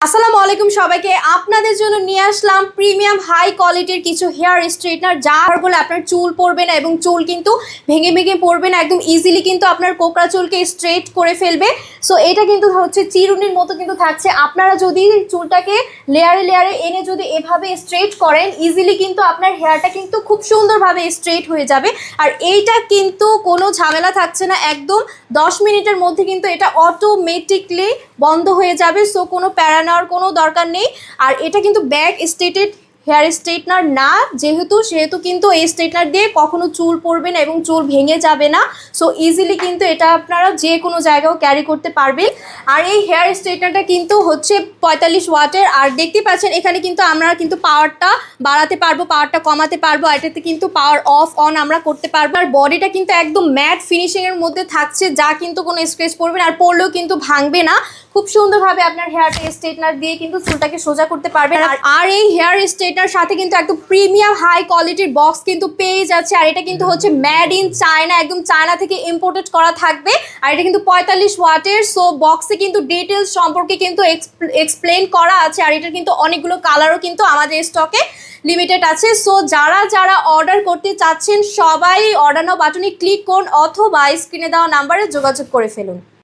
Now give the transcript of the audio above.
আসসালামু আলাইকুম সবাইকে। আপনাদের জন্য নিয়ে আসলাম প্রিমিয়াম হাই কোয়ালিটির কিছু হেয়ার স্ট্রেটনার, যার বলে আপনার চুল পড়বে না এবং চুল কিন্তু ভেঙে ভেঙে পড়বে না, একদম ইজিলি কিন্তু আপনার কোকড়া চুলকে স্ট্রেট করে ফেলবে। সো এটা কিন্তু হচ্ছে চিরুনির মতো কিন্তু থাকছে। আপনারা যদি চুলটাকে লেয়ারে লেয়ারে এনে যদি এভাবে স্ট্রেট করেন, ইজিলি কিন্তু আপনার হেয়ারটা কিন্তু খুব সুন্দরভাবে স্ট্রেট হয়ে যাবে। আর এইটা কিন্তু কোনো ঝামেলা থাকছে না, একদম 10 মিনিটের মধ্যে কিন্তু এটা অটোমেটিকলি বন্ধ হয়ে যাবে। সো কোনো প্যারা নেওয়ার কোনো দরকার নেই। আর এটা কিন্তু ব্যাক স্ট্রেটেড হেয়ার স্ট্রেটনার না, সেহেতু কিন্তু এই স্ট্রেটনার দিয়ে কখনো চুল পড়বে না এবং চুল ভেঙে যাবে না। সো ইজিলি কিন্তু এটা আপনারা যে কোনো জায়গাও ক্যারি করতে পারবেন। আর এই হেয়ার স্ট্রেটনারটা কিন্তু হচ্ছে 45 ওয়াটের। আর দেখতে পাচ্ছেন এখানে কিন্তু আমরা কিন্তু পাওয়ারটা বাড়াতে পারবো, পাওয়ারটা কমাতে পারবো, এটাতে কিন্তু পাওয়ার অফ অন আমরা করতে পারবো। আর বডিটা কিন্তু একদম ম্যাট ফিনিশিংয়ের মধ্যে থাকছে, যা কিন্তু কোনো স্ক্র্যাচ পড়বে না, আর পড়লেও কিন্তু ভাঙবে না। খুব সুন্দরভাবে আপনার হেয়ারটা স্ট্রেটনার দিয়ে কিন্তু চুলটাকে সোজা করতে পারবেন। আর এই হেয়ার স্ট্রেটনার সাথে কিন্তু একদম প্রিমিয়াম হাই কোয়ালিটির বক্স কিন্তু পেয়ে যাচ্ছে। আর এটা কিন্তু হচ্ছে মেড ইন চায়না, একদম চায়না থেকে ইম্পোর্টেড করা থাকবে। আর এটা কিন্তু 45 ওয়াটের। সো বক্সে কিন্তু ডিটেলস সম্পর্কে কিন্তু এক্সপ্লেন করা আছে। আর এটার কিন্তু অনেকগুলো কালারও কিন্তু আমাদের স্টকে লিমিটেড আছে। সো যারা যারা অর্ডার করতে চাচ্ছেন সবাই অর্ডার নাও বাটনে ক্লিক করুন অথবা স্ক্রিনে দেওয়া নাম্বারে যোগাযোগ করে ফেলুন।